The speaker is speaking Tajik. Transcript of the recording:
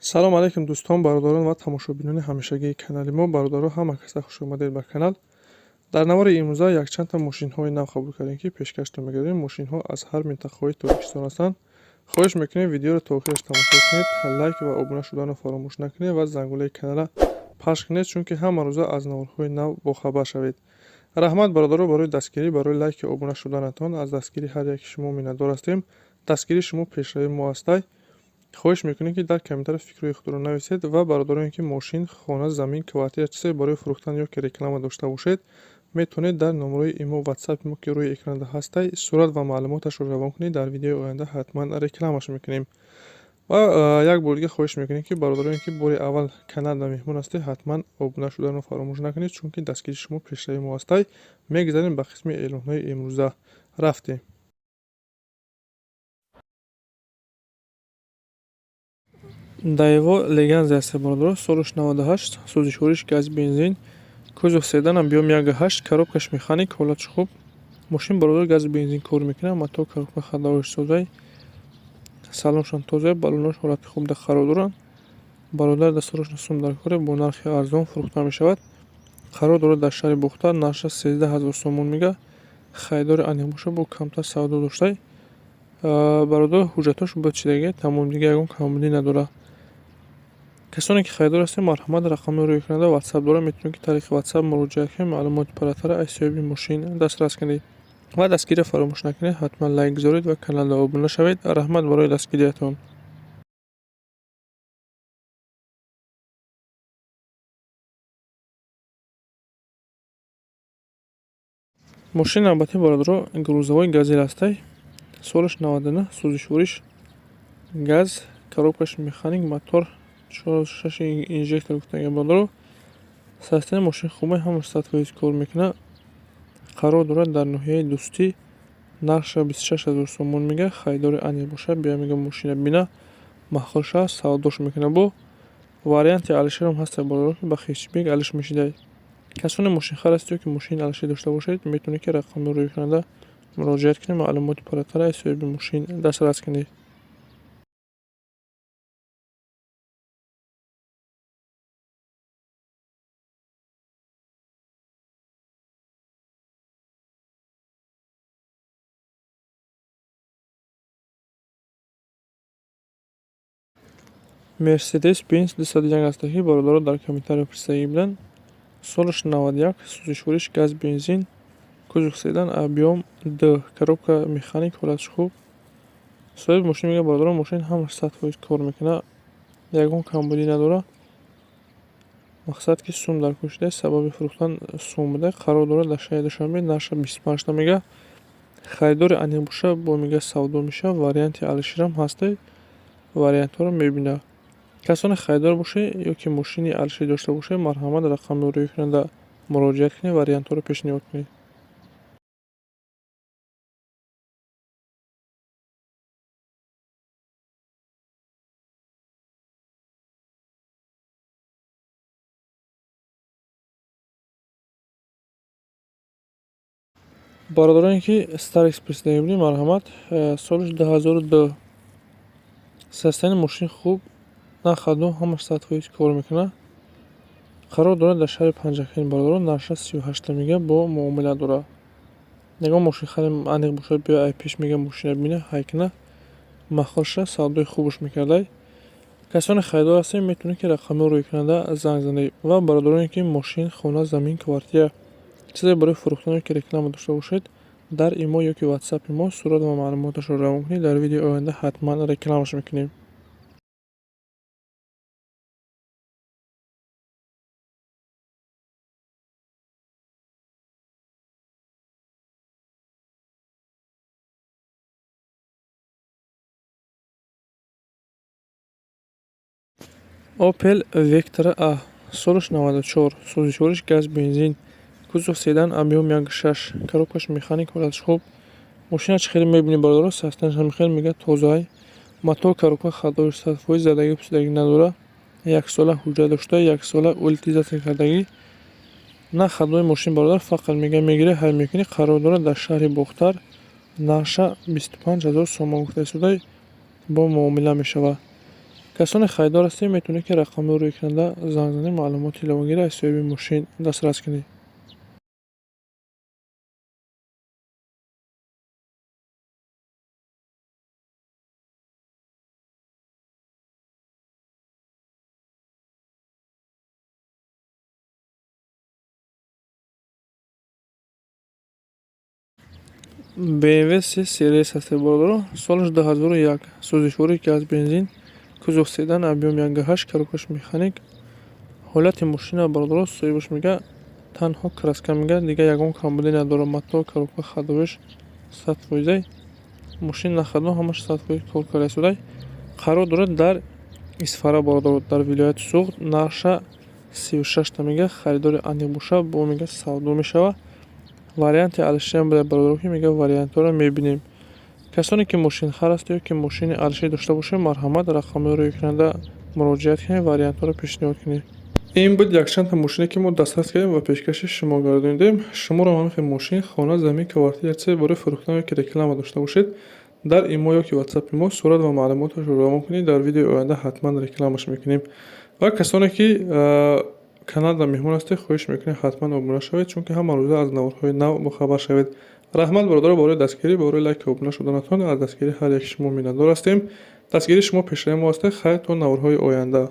салом алайкум дӯстон, бародарон ва тамошобинони ҳамешагии канали мо. Бародаро, ҳама каса хушомадед ба канал. Дар навори имрӯза якчандта мошинҳои нав қабул кардем, ки пешкашро мегардем. Мошинҳо аз ҳар минтақаҳои Тоҷикистон ҳастанд. хоҳиш мекунем видеоро то охираш тамошо кунед, лайк ва обуна шуданро фаромӯш накунед ва зангулаи канала пахш кунед, чунки ҳама рӯза аз наворҳои нав бохабар шавед. раҳмат бародаро барои дастгирӣ, барои лайки обуна шуданатон. Аз дастгирии ҳар яки шумо миннатдор ҳастем. Дастгирии шумо пешравии мо ҳастай. хоҳиш мекунем, ки дар комментариё фикрҳои худро нависед ва бародароне ки мошин, хона, замин, квартира чизе барои фурӯхтан ё ки реклама дошта бошед, метавонед дар номерои имо ватсапи мо ки рӯи экранда ҳастай сурат ва маълумоташро равон кунед. Дар видеои оянда ҳатман рекламаш мекунем. ва як бори дига хоҳиш мекунем, ки бародароне ки бори аввал каналда меҳмон ҳастед, ҳатман обуна шуданро фаромӯш накунед, чунки дастгирии шумо пешравии мо ҳастай. Мегзарем ба қисми эълонҳои имрӯза. рафтем. Daewoo Leganza аст бародаро, солиш 98, сӯзишвориш газ бензин, кузов седан, объем 1.8, коробкаш механик, ҳолатш хуб. Мошин бародаро газ бензин кор мекунад, мотор, коробка ходовош созай, салоншон тоза, балонош ҳолати хуб да қарор доранд. бародар дастурош сум дар коре бо нархи арзон фурӯхта мешавад. қарор дорад дар шаҳри Бухта, нарша 13000 сомон мега. хайдори аниқ боша бо камтар савдо доштай. бародар ҳуҷҷатош бо чидаги тамом дига ягон камбудӣ надорад. касоне ки хайдор ҳастем, марҳамат рақами рӯи экранда ватсап дорад, метавонед ки тариқи ватсап муроҷиат кунед, маълумоти паратара аз соҳиби мошин дастрас кунед ва дастгириро фаромӯш накунед. ҳатман лайк гузоред ва каналда обуна шавед. раҳмат барои дастгириятон. мошин навбати бародаро грузовой газель ҳастай, солиш 99, сӯзишвориш газ, коробкаш механик, мотор 4-6 инжектор гуфтага бародаро. состояние мошин хубе, ҳамаш 100% кор мекунад. қарор дорад дар ноҳияи Дӯстӣ, нарша 26000 сомон мега. хайдори аниқ боша, биё мега мошина бина, маҳхолша савдош мекунад. бо варианти алишерам ҳаста бародаро, ки ба хисбек алиш мешидай. касоне мошинхар ҳастед ё ки мошини алиши дошта бошед, метавонед ки рақами рӯи экранда муроҷиат кунед, маълумоти паратара аз соҳиби мошин дастрас кунед. Mercedes-Benz 201 ҳастаки бародаро дар комментариё пурсидагӣ буданд. солиш 91, сӯзишвориш газ бензин, кузов седан, объем 2, коробка механик, ҳолатш хуб. соҳиби мошин мега бародаро, мошин ҳамаш 100% кор мекунад, ягон камбудӣ надорад. мақсад ки сум дар кушида сабаби фурӯхтан сум буда. қарор дорад дар шаҳри Душанбе, нарша 25 мега. хайдори аниқ боша бо мега савдо мешавад. варианти алиширам ҳастай, вариантҳоро мебинад. касоне хайдор бошед ё ки мошини алиши дошта бошед, марҳамат рақами рӯи экранда муроҷиат кунед, вариантҳоро пешниҳод кунед. бародароне ки Star Express дагӣ будем, марҳамат. солиш 2002, состояние мошин хуб, нахадо, ҳамаш 100% кор мекунад. қарор дорад дар шаҳри Панҷакин бародаро, нарша 38 мега бо муомила дорад. ягон мошинхари аниқ бошад, биё ай пеш мега мошина бина, ҳайкна, маҳхолша савдои хубаш мекардай. касоне хайдор ҳастем, метавонед ки рақами рӯи экранда занг занед ва бародароне ки мошин, хона, замин, квартира чизе барои фурӯхтан ё ки реклама дошта бошед, дар имо ё ки ватсапи мо сурат ва маълумоташро равон кунед. дар видеои оянда ҳатман рекламаш мекунем. Opel Vectra A, солиш 94, сӯзишвориш газ бензин, кузов седан, объем 1.6, коробкаш механик, ҳолатш хуб. мошина чӣ хеле мебинед бародаро, состояниеш ҳам хеле мега тозаи. мотор, коробка ходовош 100%, задагӣ пусдагӣ надорад. 1 сола ҳуҷҷат дошта, 1 сола утилизатсия кардагӣ. на хадои мошин бародар, фақат мега мегирӣ, ҳай мекунӣ. қарор дорад дар шаҳри Бухтар, нарша 25000 сомон гуфта истодай, бо муомила мешавад. касоне харидор ҳастед, метавонед ки рақамҳои рӯйкунанда занг занед, маълумоти иловагиро аз соҳиби мошин дастрас кунед. BMW 3 серияс ҳастед бародаро. Солаш 2001. Сӯзишвории газ бензин, кузов седан, объем 1.8, коробкааш механик. ҳолати мошина бародаро соҳибаш мега танҳо краска мега, дигар ягон камбудӣ надорад. Матоъ, коробка, ходовиш 100%. Мошин нахадно ҳамаш 100% кор карда шудай. Қарор дорад дар Исфара бародаро, дар вилояти Суғд. Нарша 36 та мега. Харидори аниқ боша бо мега савдо мешава. Варианти алишиам буда бародаро ки мега вариантҳоро мебинем. Касоне ки мошинхар ҳастед ё ки мошини алишӣ дошта бошед, марҳамат рақамҳои рӯйкунанда муроҷиат кунед, вариантҳоро пешниҳод кунед. Ин буд якчанд мошине ки мо дастрас кардем ва пешкаши шумо гардонидем. Шуморо манфи мошин, хона, замин, квартира чизе бораи фурӯхтан ё ки реклама дошта бошед, дар имо ё ки ватсапи мо сурат ва маълумоташро равон кунед. Дар видеои оянда ҳатман рекламаш мекунем. Ва касоне ки каналда меҳмон ҳастед, хоҳиш мекунем ҳатман обуна шавед, чунки ҳама рӯза аз наварҳои нав бохабар шавед. Раҳмат бародаро бораи дастгирӣ, бораи лайк ва обуна шуданатон. Аз дастгирии ҳар яки шумо миннатдор ҳастем. Дастгирии шумо пешраи мо ҳастед. Хайр то наварҳои оянда.